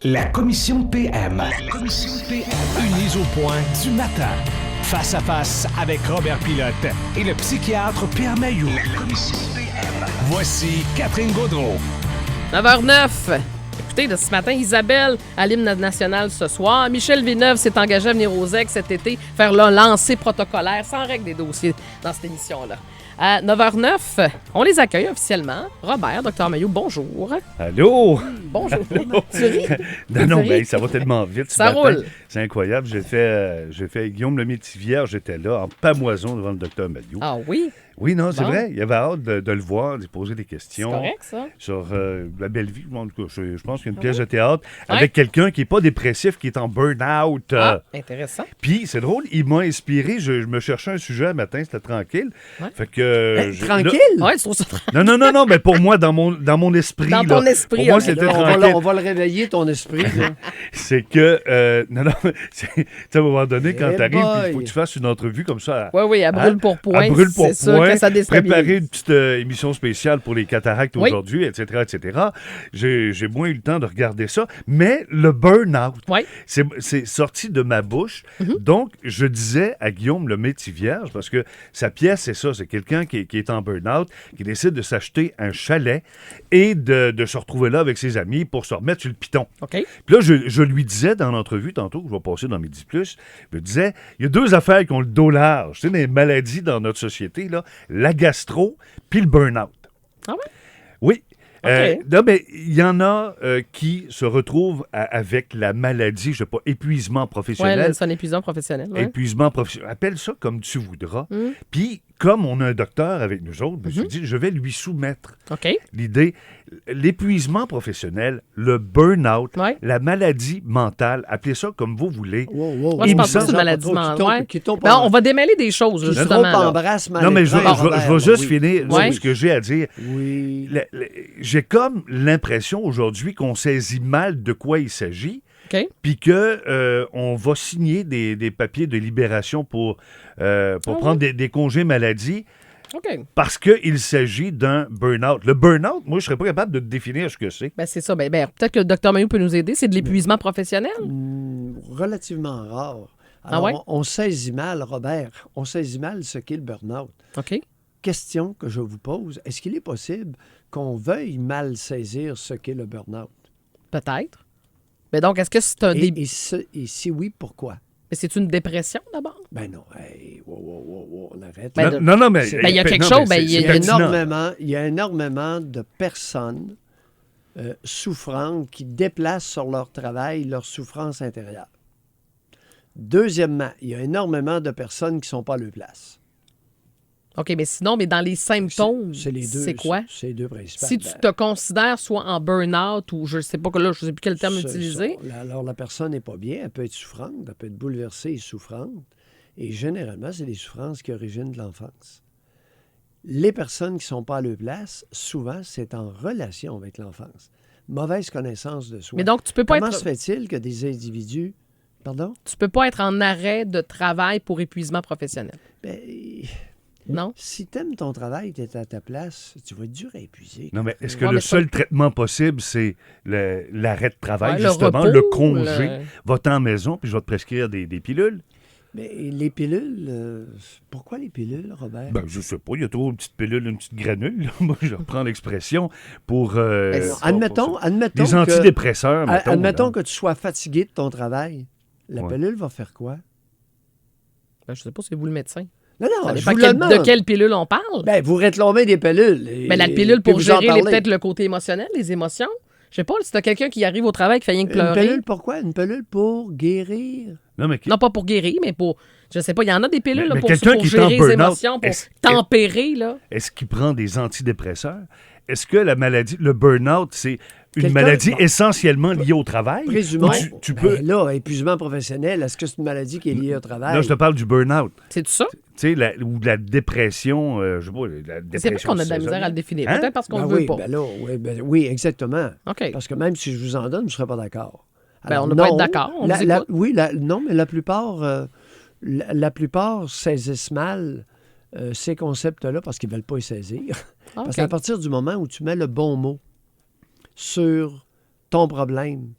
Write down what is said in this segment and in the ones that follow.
La commission PM. La commission PM. Une mise au point du matin. Face à face avec Robert Pilote et le psychiatre Pierre Mailloux. La commission PM. Voici Catherine Gaudreault. 9h09. Écoutez, de ce matin, Isabelle à l'hymne national ce soir. Michel Villeneuve s'est engagé à venir aux Ex cet été, faire le lancer protocolaire sans règle des dossiers dans cette émission-là. À 9h09, on les accueille officiellement. Robert, Dr Mailloux, bonjour. Allô? Bonjour. Tu ris? Non, ben, ça va tellement vite. Ça roule. C'est incroyable. J'ai fait Guillaume Lemaitre-Vierge, j'étais là, en pamoison devant le Dr Mailloux. Ah oui? Oui, non, c'est Bon. vrai. Il avait hâte de le voir, de poser des questions. C'est correct, ça? Sur la belle vie. En tout cas, je pense qu'il y a une pièce de théâtre avec quelqu'un qui n'est pas dépressif, qui est en burn-out. Intéressant. Puis, c'est drôle, il m'a inspiré. Je me cherchais un sujet un matin, c'était tranquille. Ouais. Fait que... tranquille? Ouais, tu trouves ça Non, mais pour moi, dans mon esprit. Dans ton esprit, Pour moi, ok. c'était Là, tranquille. on va le réveiller, ton esprit. Là. C'est que, non, tu sais, à un moment donné, quand Eh t'arrives, boy. il faut que tu fasses une entrevue comme ça. Oui, à brûle pour point. À brûle pour c'est sûr point. que ça déstabilise. Préparer une petite émission spéciale pour les cataractes Oui. aujourd'hui, etc. J'ai moins eu le temps de regarder ça. Mais le burn-out, Oui. c'est sorti de ma bouche. Donc, je disais à Guillaume Lemaitre-Vierge, parce que sa pièce, c'est ça, c'est quelqu'un qui est en burn-out, qui décide de s'acheter un chalet et de se retrouver là avec ses amis pour se remettre sur le piton. OK. Puis là, je lui disais dans l'entrevue tantôt, que je vais passer dans Midi Plus, je lui disais, il y a deux affaires qui ont le dos large. Tu sais, des maladies dans notre société, là, la gastro puis le burn-out. Ah ouais? Oui. OK. Non, mais il y en a qui se retrouvent avec la maladie, je sais pas, épuisement professionnel. Ouais, c'est un épuisant professionnel. Ouais. Épuisement professionnel. Appelle ça comme tu voudras. Puis, comme on a un docteur avec nous autres, je me suis dit, je vais lui soumettre OK. l'idée, l'épuisement professionnel, le burn-out, Ouais. la maladie mentale, appelez ça comme vous voulez. Wow. Moi, je Il me pense pas que c'est une semble maladie mentale. Ben, on va démêler des choses, Qui justement. trop là. embrasse mal. Non, mais je vais juste finir Ouais. ce que j'ai à dire. Oui. J'ai comme l'impression aujourd'hui qu'on saisit mal de quoi il s'agit, OK. puis que on va signer des papiers de libération pour prendre des congés maladie OK. parce qu'il s'agit d'un burn-out. Le burn-out, moi, je serais pas capable de définir ce que c'est. Ben, c'est ça. Ben, peut-être que le docteur Mailloux peut nous aider. C'est de l'épuisement professionnel? Relativement rare. Ah Alors, ouais? on saisit mal, Robert, on saisit mal ce qu'est le burn-out. OK. Question que je vous pose, est-ce qu'il est possible qu'on veuille mal saisir ce qu'est le burn-out? Peut-être. Mais donc, est-ce que c'est un Et, début? et si oui, pourquoi? Mais c'est une dépression, d'abord? Ben non, hey, wow, on arrête. Ben, là. Non, mais... Ben, il y a quelque chose, ben, il y a Il y a énormément de personnes souffrantes qui déplacent sur leur travail leur souffrance intérieure. Deuxièmement, il y a énormément de personnes qui ne sont pas à leur place. OK, mais sinon, mais dans les symptômes, C'est les deux. c'est quoi? C'est les deux principales. Si tu te considères soit en burn-out ou je sais pas que là, je sais plus quel terme C'est utiliser. ça. Alors, la personne n'est pas bien, elle peut être souffrante, elle peut être bouleversée et souffrante. Et généralement, c'est des souffrances qui originent de l'enfance. Les personnes qui ne sont pas à leur place, souvent, c'est en relation avec l'enfance. Mauvaise connaissance de soi. Mais donc, tu peux pas Comment être. se fait-il que des individus... Pardon? Tu peux pas être en arrêt de travail pour épuisement professionnel. Ben, Non? si tu aimes ton travail, tu es à ta place, tu vas être dur à épuiser. Non, mais est-ce que Ouais, le mais seul traitement possible, c'est l'arrêt de travail, Ouais, le justement, repos, le congé? le- Va-t'en à la maison, puis je vais te prescrire des pilules? Mais les pilules, pourquoi les pilules, Robert? Ben, je sais pas, il y a trop une petite pilule, une petite granule. Moi, je reprends l'expression pour... admettons des que, antidépresseurs, mettons. admettons là. que tu sois fatigué de ton travail. La Ouais. pilule va faire quoi? Ben, je sais pas, c'est vous le médecin. Non, Ça je dépend vous le de demande. quelle pilule on parle. Ben, vous réclamez des pilules. Ben, la pilule puis pour vous en gérer parlez. peut-être le côté émotionnel, les émotions. Je sais pas, si t'as quelqu'un qui arrive au travail qui fait rien que Une pleurer. pilule pourquoi? Une pilule pour guérir? Non, mais Non, pas pour guérir, mais pour. Je sais pas, il y en a des pilules là, Mais pour quelqu'un qui est en gérer les burn-out, émotions, pour est-ce- tempérer, là. est-ce qu'il prend des antidépresseurs? Est-ce que la maladie, le burn-out, c'est une Quelqu'un- maladie bon. essentiellement liée au travail? Présumons. Ou tu peux... Ben là, épuisement professionnel, est-ce que c'est une maladie qui est liée au travail? Là, je te parle du burn-out. C'est tout ça? Tu sais, ou de la dépression, je sais pas, la dépression. C'est vrai qu'on a de la misère à le définir. Hein? Peut-être parce qu'on Ben ne veut oui, pas. ben là, oui, exactement. OK. Parce que même si je vous en donne, vous ne serez pas d'accord. Ben, on ne Alors, peut pas non, être d'accord, on vous écoute. oui, non, mais la plupart saisissent mal ces concepts-là parce qu'ils ne veulent pas y saisir. Ah, Parce OK. qu'à partir du moment où tu mets le bon mot sur ton problème,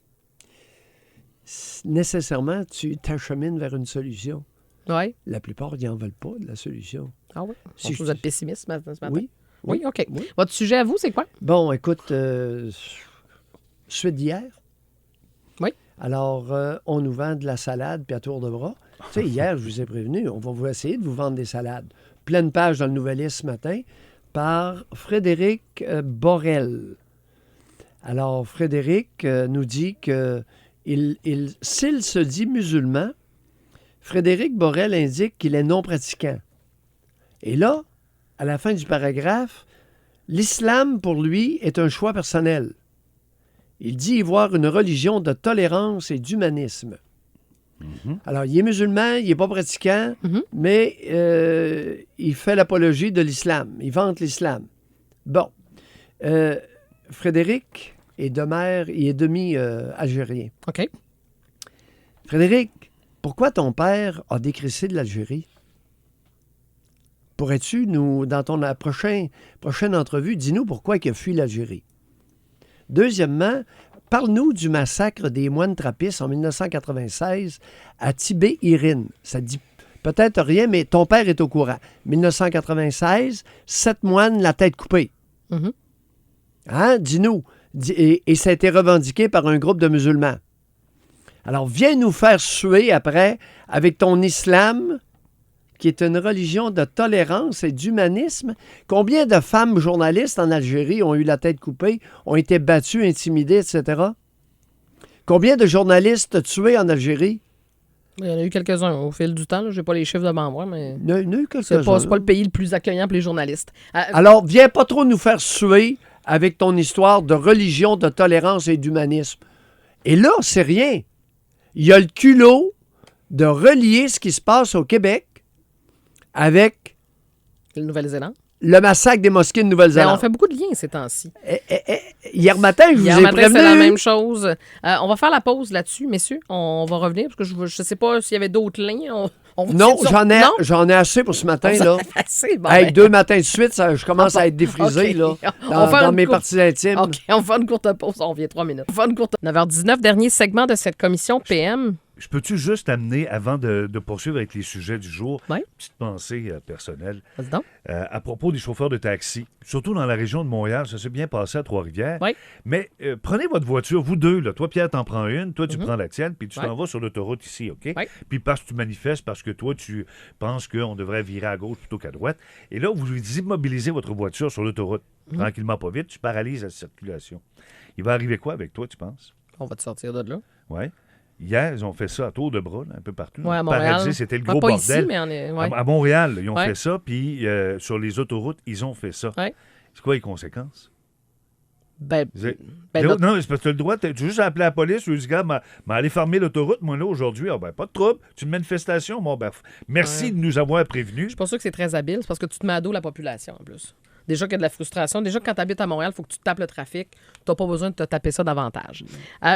nécessairement, tu t'achemines vers une solution. Oui. La plupart, ils n'en veulent pas de la solution. Ah oui? Si Vous êtes pessimiste ce matin? Oui. Oui, OK. Oui. Votre sujet à vous, c'est quoi? Bon, écoute, suite d'hier. Oui. Alors, on nous vend de la salade puis à tour de bras. Tu sais, hier, je vous ai prévenu, on va vous essayer de vous vendre des salades. Pleine page dans le Nouvelliste ce matin par Frédéric Borel. Alors, Frédéric nous dit que s'il se dit musulman, Frédéric Borel indique qu'il est non pratiquant. Et là, à la fin du paragraphe, l'islam, pour lui, est un choix personnel. Il dit y voir une religion de tolérance et d'humanisme. Alors, il est musulman, il n'est pas pratiquant, mais il fait l'apologie de l'islam. Il vante l'islam. Bon. Frédéric est de mère, il est demi-algérien. OK. Frédéric, pourquoi ton père a décrissé de l'Algérie? Pourrais-tu, dans ton prochaine entrevue, dis-nous pourquoi il a fui l'Algérie? Deuxièmement, parle-nous du massacre des moines trappistes en 1996 à Tibet-Irine. Ça dit peut-être rien, mais ton père est au courant. 1996, 7 moines, la tête coupée. Hein? Dis-nous. Et ça a été revendiqué par un groupe de musulmans. Alors, viens nous faire suer après avec ton islam, qui est une religion de tolérance et d'humanisme. Combien de femmes journalistes en Algérie ont eu la tête coupée, ont été battues, intimidées, etc.? Combien de journalistes tués en Algérie? Il y en a eu quelques-uns au fil du temps. Je n'ai pas les chiffres devant moi, mais Il y en a eu quelques-uns. c'est pas le pays le plus accueillant pour les journalistes. Alors, viens pas trop nous faire suer avec ton histoire de religion de tolérance et d'humanisme. Et là, c'est rien. Il y a le culot de relier ce qui se passe au Québec avec Le Nouvelle-Zélande. le massacre des mosquées de Nouvelle-Zélande. On fait beaucoup de liens ces temps-ci. Hier matin, je vous ai prévenu. C'est la même chose. On va faire la pause là-dessus, messieurs. On va revenir parce que je ne sais pas s'il y avait d'autres liens. Non, j'en ai assez pour ce matin. Là. Assez, bon, Avec 2 matins de suite, je commence à être défrisé OK. là, dans mes parties intimes. OK, on va une courte pause. On revient 3 minutes. 9h19, dernier segment de cette commission PM. Je peux-tu juste amener, avant de poursuivre avec les sujets du jour, Oui. une petite pensée personnelle Vas-y donc. à propos des chauffeurs de taxi, surtout dans la région de Montréal, ça s'est bien passé à Trois-Rivières. Oui. Mais prenez votre voiture, vous deux, là, toi Pierre t'en prends une, toi tu prends la tienne, puis tu t'en vas sur l'autoroute ici, OK? Oui. Puis parce que tu manifestes, parce que toi tu penses qu'on devrait virer à gauche plutôt qu'à droite, et là vous immobilisez votre voiture sur l'autoroute, tranquillement pas vite, tu paralyses la circulation. Il va arriver quoi avec toi, tu penses? On va te sortir de là. Oui. Hier, ils ont fait ça à tour de bras, là, un peu partout. Oui, à Montréal. Paralysé, c'était le gros pas bordel. ici, mais on est... ouais. À Montréal, ils ont Ouais. fait ça, puis sur les autoroutes, ils ont fait ça. Ouais. C'est quoi les conséquences? Ben, C'est- notre- Non, c'est parce que tu as le droit, tu as juste à appeler la police, tu dis, gars, aller fermer l'autoroute, moi, là, aujourd'hui, ah, ben, pas de trouble, c'est une manifestation, bon, ben, merci Ouais. de nous avoir prévenus. je suis pas sûr que c'est très habile. C'est parce que tu te mets à dos la population, en plus. Déjà qu'il y a de la frustration. Déjà, quand tu habites à Montréal, il faut que tu tapes le trafic. Tu n'as pas besoin de te taper ça davantage.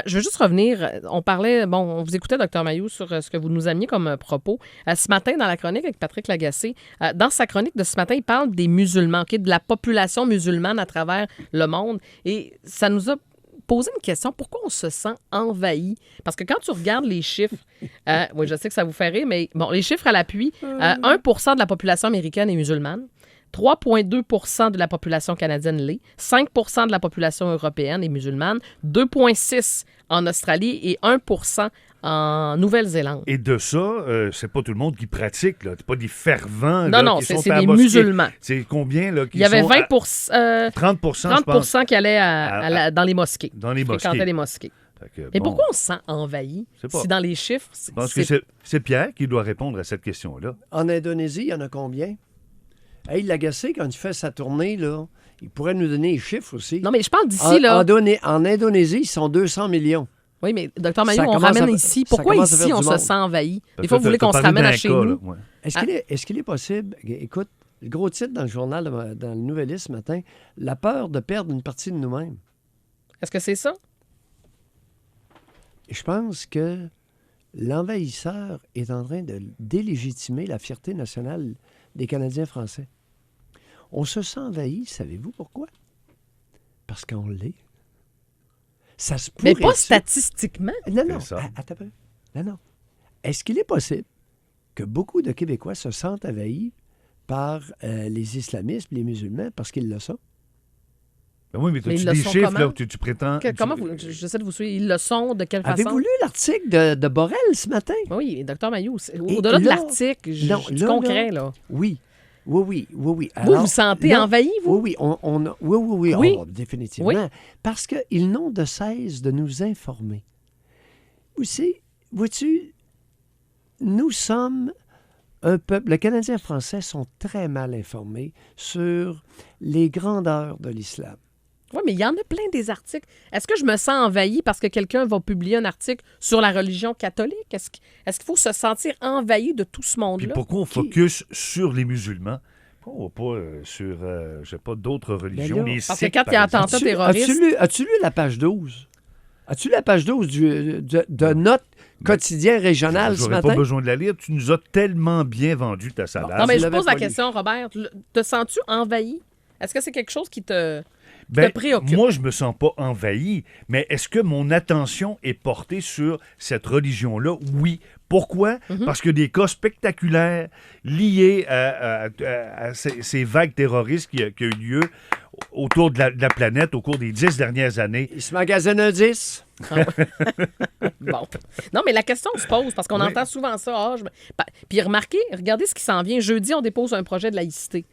Je veux juste revenir. On parlait, on vous écoutait, Dr. Mailloux, sur ce que vous nous ameniez comme propos. Ce matin, dans la chronique avec Patrick Lagacé, dans sa chronique de ce matin, il parle des musulmans, OK, de la population musulmane à travers le monde. Et ça nous a posé une question. Pourquoi on se sent envahi? Parce que quand tu regardes les chiffres, oui, je sais que ça vous fait rire, mais bon, les chiffres à l'appui, 1% de la population américaine est musulmane. 3,2 % de la population canadienne l'est, 5 % de la population européenne est musulmane, 2,6 % en Australie et 1 % en Nouvelle-Zélande. Et de ça, c'est pas tout le monde qui pratique, là. C'est pas des fervents. Non, là, non, qui c'est sont à la des mosquée. musulmans. C'est combien, là? Il y avait 20 30 je pense. qui allaient dans les mosquées. Dans les qui mosquées. fréquentaient les mosquées. Fait que, Mais bon, pourquoi on se sent envahi? C'est pas. Si dans les chiffres, je pense que c'est Pierre qui doit répondre à cette question-là. En Indonésie, il y en a combien? Hey, Lagacé, quand il fait sa tournée, là, il pourrait nous donner les chiffres aussi. Non, mais je parle d'ici, là. En Indonésie, ils sont 200 millions. Oui, mais Dr. Mailloux, Ça on commence ramène à- ici. ça Pourquoi commence à ici, faire on du se monde. sent envahi? Des fois, vous voulez qu'on se T'as parlé ramène à d'un chez cas, nous. là, ouais. Est-ce qu'il est possible... Écoute, le gros titre dans le journal, dans le Nouvelliste ce matin, la peur de perdre une partie de nous-mêmes. Est-ce que c'est ça? Et je pense que l'envahisseur est en train de délégitimer la fierté nationale des Canadiens français. On se sent envahi, savez-vous pourquoi? Parce qu'on l'est. Ça se pourrait. Mais pas statistiquement. Non, C'est ça. attends un peu. Non. Est-ce qu'il est possible que beaucoup de Québécois se sentent envahis par les islamistes, les musulmans, parce qu'ils le sont? Ben oui, mais Mais as-tu ils le des sont chiffres, comment? là, tu prétends... Comment vous. J'essaie de vous suivre. Ils le sont, de quelle façon? Avez-vous lu l'article de Borrell ce matin? Oui, Dr Mailloux. Et Au-delà de là- l'article, Non, du là, concret, là- là. Oui. Vous Alors, vous sentez non, envahi, vous? Oui, oui. Oui. Oh, définitivement. Oui. Parce qu'ils n'ont de cesse de nous informer. Aussi, vois-tu, nous sommes un peuple, le Canadien français sont très mal informés sur les grandeurs de l'islam. Oui, mais il y en a plein des articles. Est-ce que je me sens envahi parce que quelqu'un va publier un article sur la religion catholique? Est-ce qu'il faut se sentir envahi de tout ce Puis monde-là? pourquoi on focus sur les musulmans? Pas sur, je sais pas, d'autres religions, là, les parce que Sikhs, quand il y a par exemple. attentat terroriste... As-tu lu la page 12? As-tu lu la page 12 de notre quotidien régional ce J'aurais matin? pas besoin de la lire. Tu nous as tellement bien vendu ta salade. Non, mais je je l'avais pose la pas lu. question, Robert. Te sens-tu envahi? Est-ce que c'est quelque chose qui te Ben, préoccupe? moi, je me sens pas envahi, mais est-ce que mon attention est portée sur cette religion-là? Oui. Pourquoi? Mm-hmm. Parce que des cas spectaculaires liés à ces vagues terroristes qui ont eu lieu autour de la planète au cours des 10 dernières années. Il se magasine un 10. Bon. Non, mais la question se pose parce qu'on Oui. entend souvent ça. Puis regardez ce qui s'en vient. Jeudi, on dépose un projet de laïcité.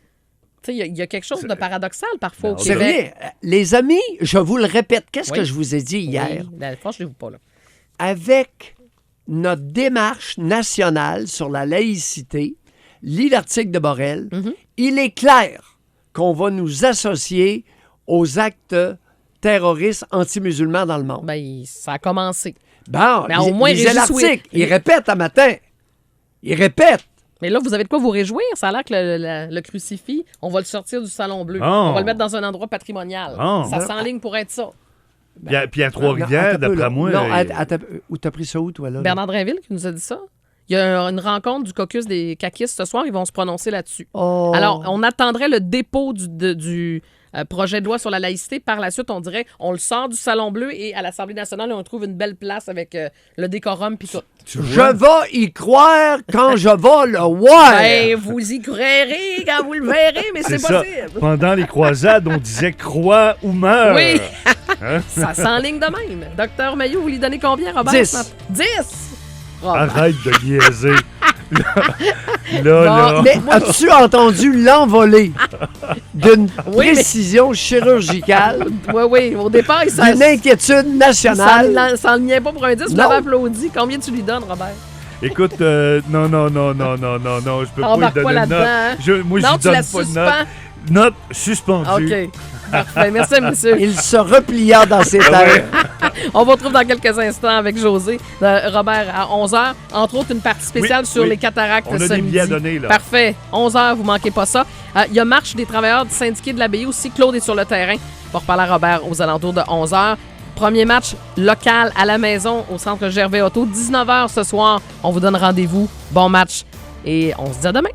Tu sais, il y a quelque chose de paradoxal parfois au Non, C'est Québec. rien. Les amis, je vous le répète, qu'est-ce Oui. que je vous ai dit hier? Oui, fâchez-vous pas, là. Avec notre démarche nationale sur la laïcité, lis l'article de Borrell, il est clair qu'on va nous associer aux actes terroristes anti-musulmans dans le monde. Ben, ça a commencé. Bon, mais au moins, lisez réjouis- l'article. Il répète un matin. Il répète. Mais là, vous avez de quoi vous réjouir. Ça a l'air que le crucifix, on va le sortir du Salon Bleu. Bon. On va le mettre dans un endroit patrimonial. Bon. Ça s'enligne pour être ça. Puis à Trois-Rivières, Non, attends un peu, d'après là. moi... Non, attends, où t'as pris ça où, toi, là? Bernard Drinville qui nous a dit ça. Il y a une rencontre du caucus des caquistes ce soir. Ils vont se prononcer là-dessus. Oh. Alors, on attendrait le dépôt du projet de loi sur la laïcité. Par la suite, on dirait on le sort du Salon Bleu et à l'Assemblée nationale, on trouve une belle place avec le décorum puis tout. Tu vois? Je vais y croire quand je vais le voir. Ben, vous y croirez quand vous le verrez, mais c'est ça. possible. Pendant les croisades, on disait « crois ou meurs Oui. Hein? Ça s'enligne de même. Docteur Mailloux, vous lui donnez combien, Robert? 10. 10! Robert. Arrête de niaiser. Là. Mais as-tu entendu l'envolée d'une Oui, mais- précision chirurgicale, Oui. Au départ, il d'une inquiétude nationale? s'enlignait pas pour un 10. Vous Non. l'avez applaudi. Combien tu lui donnes, Robert? Écoute, non, je peux pas Embarque lui pas donner de là-dedans, hein? note. Moi, Non, je lui tu donne la pas de suspends. note. Note suspendue. OK. Parfait. Merci, monsieur. Il se replia dans ses terres. On vous retrouve dans quelques instants avec José, Robert, à 11h. Entre autres, une partie spéciale Oui, sur oui. les cataractes On a ce des midi. billets à donner, là. Parfait. 11h, vous manquez pas ça. Il y a marche des travailleurs du syndiqué de l'Abbaye aussi. Claude est sur le terrain pour parler à Robert aux alentours de 11h. Premier match local à la maison au centre Gervais Auto. 19h ce soir. On vous donne rendez-vous. Bon match et on se dit à demain.